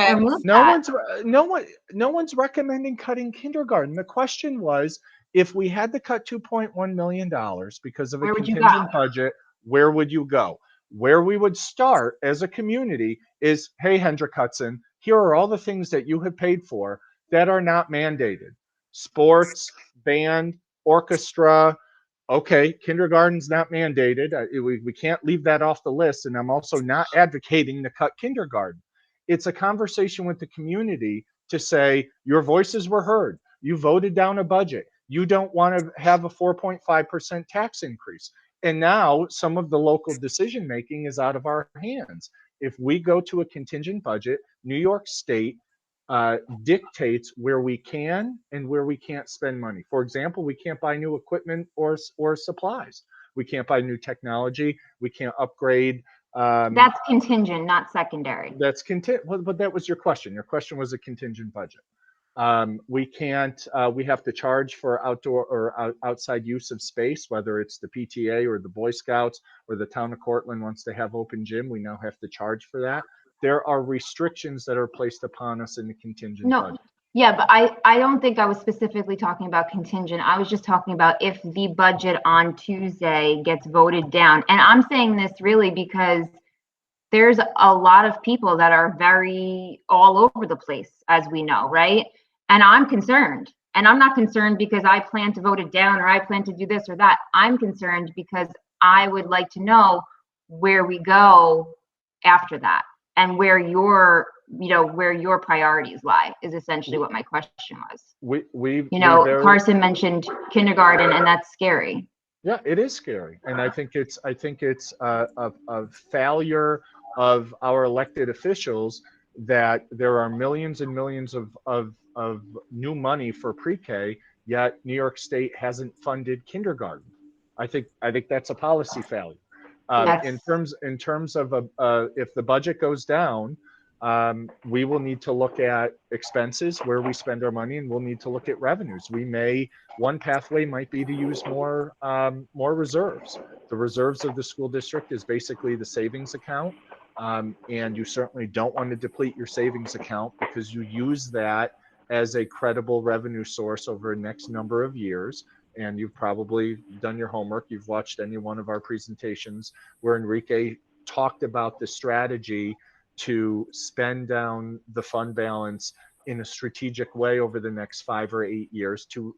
No one's recommending cutting kindergarten. The question was, if we had to cut $2.1 million because of a contingent budget, where would you go? Where we would start as a community is, hey, Hendrick Hudson, here are all the things that you have paid for that are not mandated. Sports, band, orchestra. Okay, kindergarten's not mandated. We can't leave that off the list. And I'm also not advocating to cut kindergarten. It's a conversation with the community to say, your voices were heard. You voted down a budget. You don't want to have a 4.5% tax increase. And now some of the local decision making is out of our hands. If we go to a contingent budget, New York State dictates where we can and where we can't spend money. For example, we can't buy new equipment or supplies. We can't buy new technology. We can't upgrade. That's contingent, not secondary. That's contingent. But that was your question. Your question was a contingent budget. We can't. We have to charge for outdoor or outside use of space, whether it's the PTA or the Boy Scouts or the town of Cortland wants to have open gym. We now have to charge for that. There are restrictions that are placed upon us in the contingent budget. Yeah, but I don't think I was specifically talking about contingent. I was just talking about if the budget on Tuesday gets voted down. And I'm saying this really because there's a lot of people that are very all over the place, as we know, right? And I'm concerned. And I'm not concerned because I plan to vote it down or I plan to do this or that. I'm concerned because I would like to know where we go after that. And where your priorities lie is essentially what my question was. Carson mentioned kindergarten, and that's scary. Yeah, it is scary, and I think it's a failure of our elected officials that there are millions and millions of new money for pre-K, yet New York State hasn't funded kindergarten. I think that's a policy failure. Yes. In terms of if the budget goes down, We will need to look at expenses, where we spend our money, and we'll need to look at revenues. One pathway might be to use more reserves. The reserves of the school district is basically the savings account. And you certainly don't want to deplete your savings account, because you use that as a credible revenue source over the next number of years. And you've probably done your homework. You've watched any one of our presentations where Enrique talked about the strategy to spend down the fund balance in a strategic way over the next 5 or 8 years to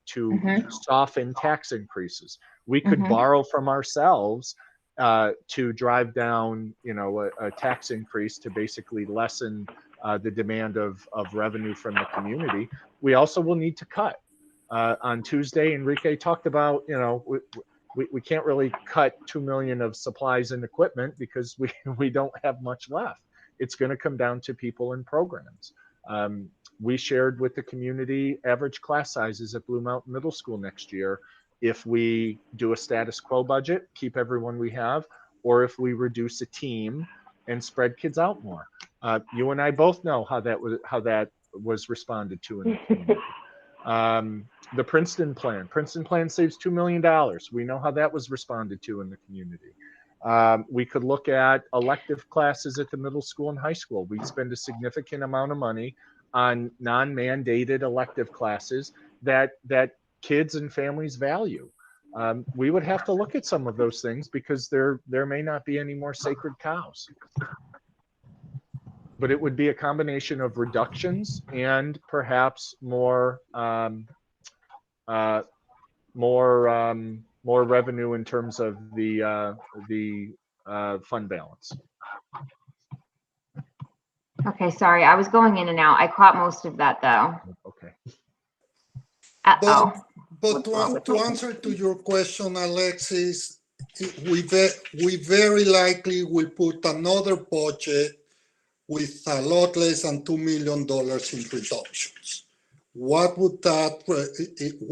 soften tax increases. We could borrow from ourselves to drive down, a tax increase to basically lessen the demand of revenue from the community. We also will need to cut. On Tuesday, Enrique talked about, we can't really cut $2 million of supplies and equipment because we don't have much left. It's going to come down to people and programs. We shared with the community average class sizes at Blue Mountain Middle School next year if we do a status quo budget, keep everyone we have, or if we reduce a team and spread kids out more. You and I both know how that was responded to in the community. The Princeton plan saves $2 million. We know how that was responded to in the community. We could look at elective classes at the middle school and high school. We spend a significant amount of money on non-mandated elective classes that kids and families value. We would have to look at some of those things because there may not be any more sacred cows. But it would be a combination of reductions and perhaps more revenue in terms of the fund balance. Okay, sorry, I was going in and out. I caught most of that though. Okay. But to answer to your question, Alexis, we very likely will put another budget with a lot less than $2 million in reductions. What would that,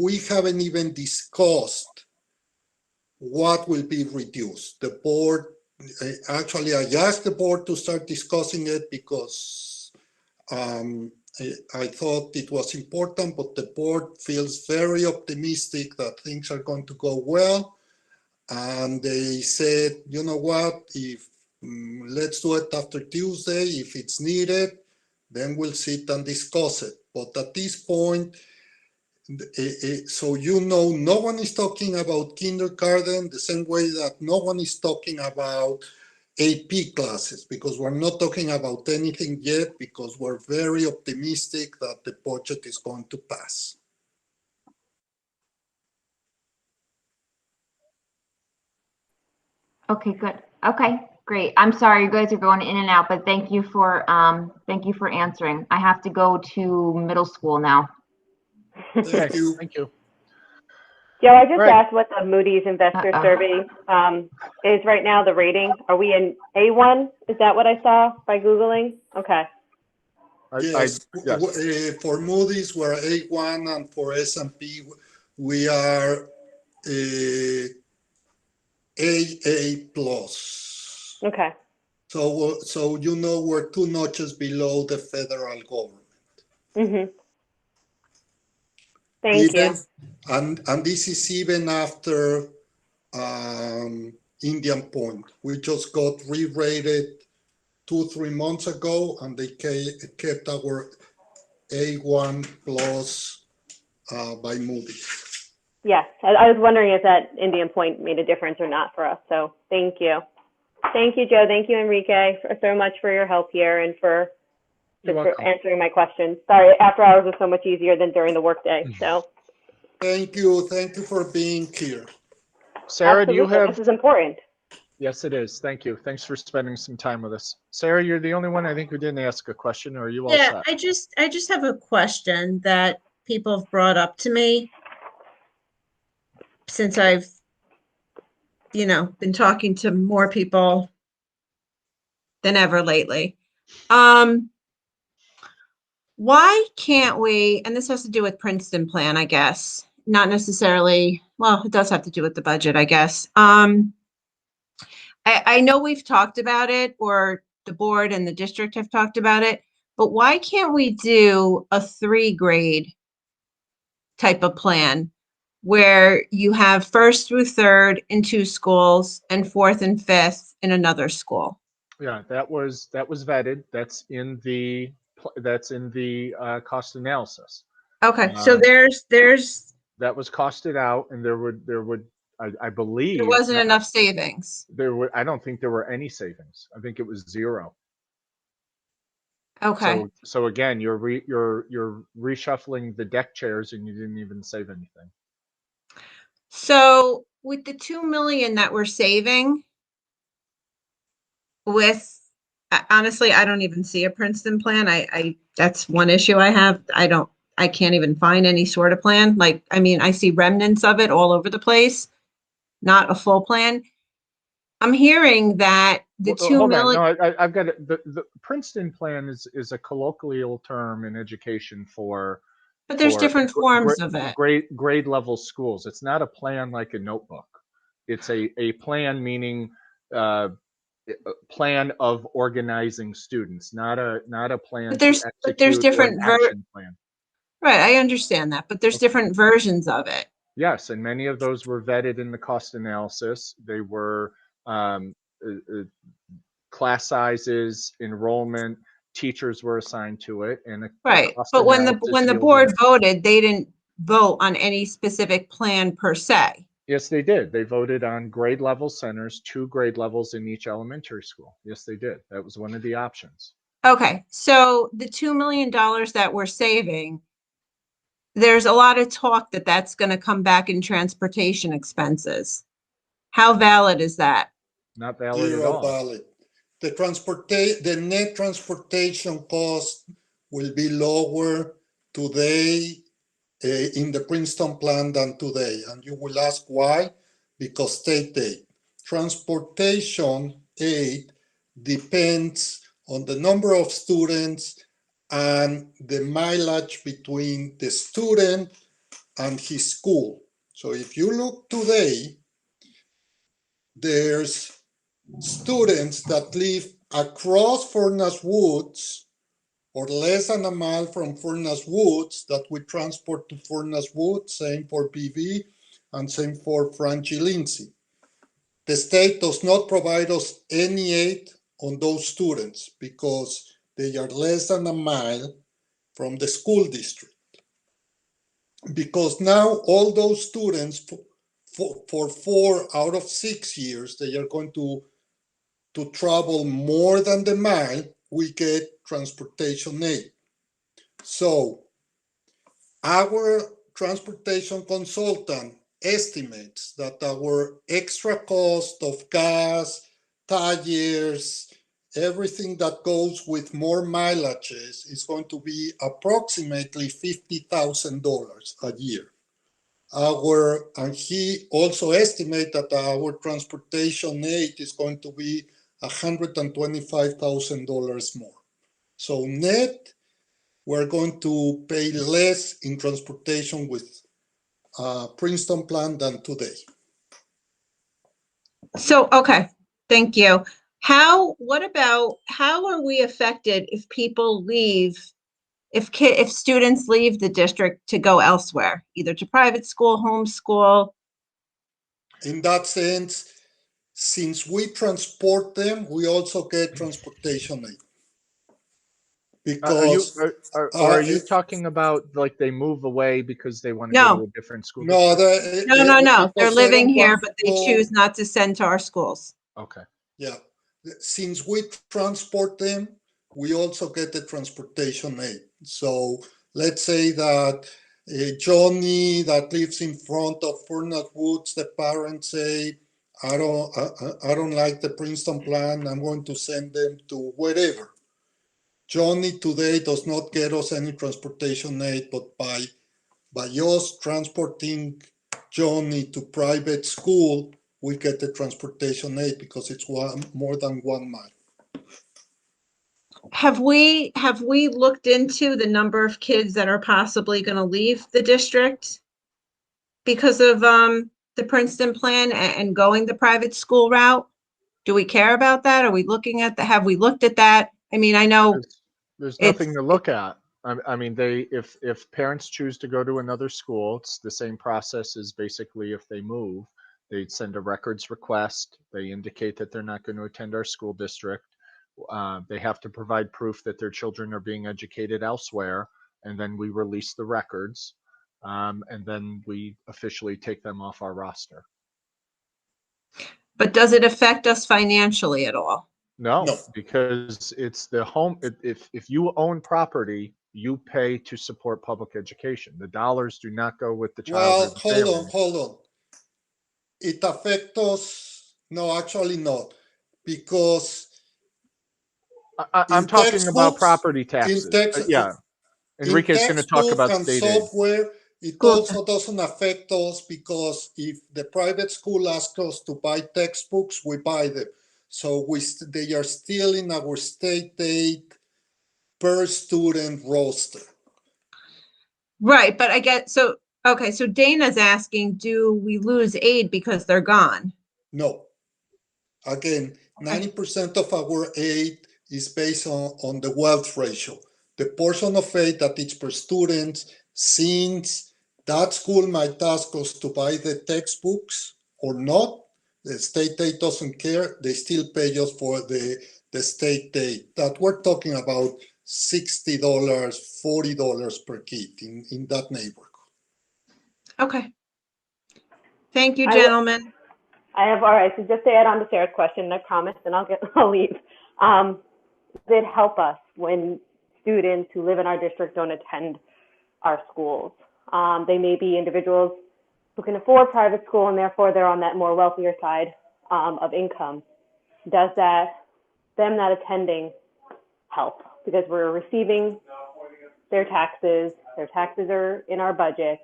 we haven't even discussed what will be reduced. The board, actually I asked the board to start discussing it because I thought it was important, but the board feels very optimistic that things are going to go well. And they said, you know what, if let's do it after Tuesday. If it's needed, then we'll sit and discuss it. But at this point, so no one is talking about kindergarten the same way that no one is talking about AP classes, because we're not talking about anything yet, because we're very optimistic that the budget is going to pass. Okay, good. Okay, great. I'm sorry you guys are going in and out, but thank you for answering. I have to go to middle school now. Thank you. Thank you. Joe, I just asked what the Moody's investor survey is right now, the rating. Are we in A1? Is that what I saw by Googling? Okay. Yes. For Moody's, we're A1, and for S&P, we are AA plus. Okay. So we're 2 notches below the federal government. Mm-hmm. Thank you. And this is even after Indian Point. We just got re-rated 2-3 months ago, and they kept our A1 plus by Moody's. Yes, I was wondering if that Indian Point made a difference or not for us. So thank you. Thank you, Joe. Thank you, Enrique, so much for your help here and for answering my questions. Sorry, after hours was so much easier than during the workday. So thank you for being here. Sarah, absolutely. do you have? This is important. Yes, it is. Thank you. Thanks for spending some time with us. Sarah, you're the only one I think who didn't ask a question. Or are you all set? I just have a question that people have brought up to me since I've been talking to more people than ever lately. Why can't we, and this has to do with Princeton plan, I guess, not necessarily, well, it does have to do with the budget, I guess. I know we've talked about it, or the board and the district have talked about it, but why can't we do a 3-grade type of plan where you have 1st through 3rd in 2 schools and 4th and 5th in another school? Yeah, that was vetted. That's in the cost analysis. Okay, so Uh, there's that was costed out, and there would I believe there wasn't enough savings. I don't think there were any savings. I think it was 0. Okay, So again, you're reshuffling the deck chairs, and you didn't even save anything. so with the 2 million that we're saving, honestly, I don't even see a Princeton plan. I that's one issue I have. I can't even find any sort of plan. Like, I mean, I see remnants of it all over the place, not a full plan. I'm hearing that the Well, 2 hold on. million, No, I've got it. The Princeton plan is a colloquial term in education for but there's different forms of it. grade level schools. It's not a plan like a notebook. It's a plan, meaning a plan of organizing students, not a plan But to there's execute or an different action plan. right, I understand that, but there's different versions of it. Yes, and many of those were vetted in the cost analysis. They were um, class sizes, enrollment, teachers were assigned to it, and a Right, cost but when analysis the yielded. board voted, they didn't vote on any specific plan per se. Yes, they did. They voted on grade level centers, 2 grade levels in each elementary school. Yes, they did. That was one of the options. Okay, so the $2 million that we're saving, there's a lot of talk that that's going to come back in transportation expenses. How valid is that? Not valid at 0 all. valid. The net transportation cost will be lower today in the Princeton plan than today. And you will ask why? Because state aid. Transportation aid depends on the number of students and the mileage between the student and his school. So if you look today, there's students that live across Furnace Woods or less than a mile from Furnace Woods that we transport to Furnace Woods, same for PV and same for Franchi Lindsay. The state does not provide us any aid on those students because they are less than a mile from the school district. Because now all those students for 4 out of 6 years, they are going to travel more than the mile, we get transportation aid. So our transportation consultant estimates that our extra cost of gas, tires, everything that goes with more mileages is going to be approximately $50,000 a year. And he also estimates that our transportation aid is going to be $125,000 more. So net, we're going to pay less in transportation with Princeton plan than today. So, okay, thank you. How are we affected if people leave, if students leave the district to go elsewhere, either to private school, homeschool? In that sense, since we transport them, we also get transportation aid. Because are you talking about like they move away because they want to go to a different school? No, no. They're living here, but they choose not to send to our schools. Okay. Yeah. Since we transport them, we also get the transportation aid. So let's say that Johnny that lives in front of Furnace Woods, the parents say, I don't like the Princeton plan. I'm going to send them to wherever. Johnny today does not get us any transportation aid, but by us transporting Johnny to private school, we get the transportation aid because it's more than 1 mile. Have we looked into the number of kids that are possibly going to leave the district because of the Princeton plan and going the private school route? Do we care about that? Are we looking at the, have we looked at that? I mean, I know There's it's, nothing to look at. I mean, if parents choose to go to another school, it's the same process as basically if they move. They'd send a records request. They indicate that they're not going to attend our school district. They have to provide proof that their children are being educated elsewhere, and then we release the records, and then we officially take them off our roster. but does it affect us financially at all? No, No. because it's the home. If you own property, you pay to support public education. The dollars do not go with the child or Well, the family. hold on. It affects us. No, actually not, because I'm in talking about textbooks, property in taxes. text, Yeah, in Enrique's going to talk textbook about and state aid. software, it Cool. also doesn't affect us, because if the private school asks us to buy textbooks, we buy them. So they are still in our state aid per student roster. Right, but I get, so, okay, so Dana's asking, do we lose aid because they're gone? No. Again, 90% of our aid is based on the wealth ratio, the portion of aid that is per student, since that school might ask us to buy the textbooks or not. The state aid doesn't care. They still pay us for the state aid. That we're talking about $60, $40 per kid in that neighborhood. Okay. Thank you, I will- gentlemen. all right, so just to add on to Sarah's question, I promise, and I'll leave. Does it help us when students who live in our district don't attend our schools? They may be individuals who can afford private school, and therefore they're on that more wealthier side of income. Does them not attending help? Because we're receiving their taxes are in our budget,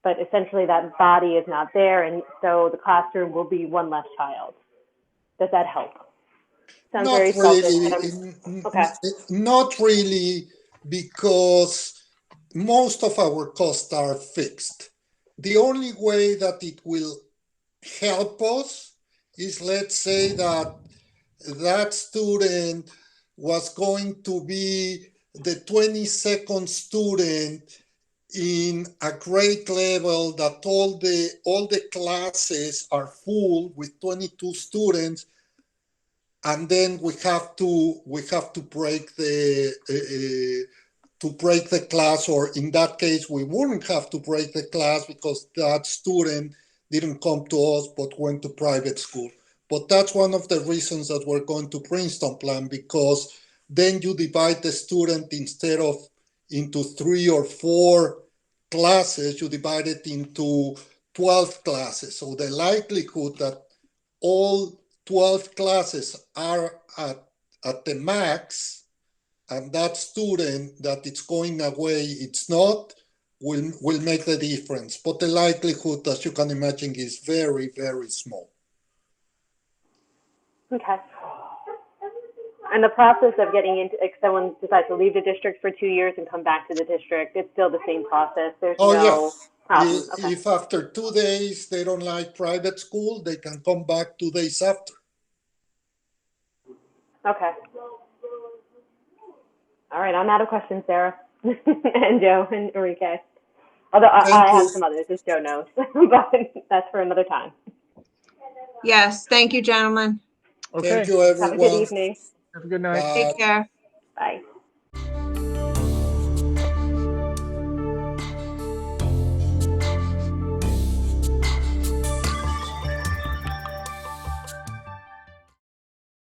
but essentially that body is not there, and so the classroom will be one less child. Does that help? Sounds Not very really. selfish. Okay. Not really, because most of our costs are fixed. The only way that it will help us is, let's say that that student was going to be the 22nd student in a grade level, that all the classes are full with 22 students, and then we have to break the class, or in that case we wouldn't have to break the class because that student didn't come to us but went to private school. But that's one of the reasons that we're going to Princeton plan, because then you divide the student, instead of into 3 or 4 classes, you divide it into 12 classes. So the likelihood that all 12 classes are at the max, and that student that it's going away, it's not, will make the difference. But the likelihood, as you can imagine, is very, very small. Okay. And the process of getting into, if someone decides to leave the district for 2 years and come back to the district, it's still the same process. There's no problem. Okay. If after 2 days they don't like private school, they can come back 2 days after. Okay. All right, I'm out of questions, Sarah and Joe and Enrique. Although I have some others, as Joe knows, but that's for another time. Yes, thank you, gentlemen. Okay. Thank you, everyone. Have a good evening. Have a good night. Take care. Bye.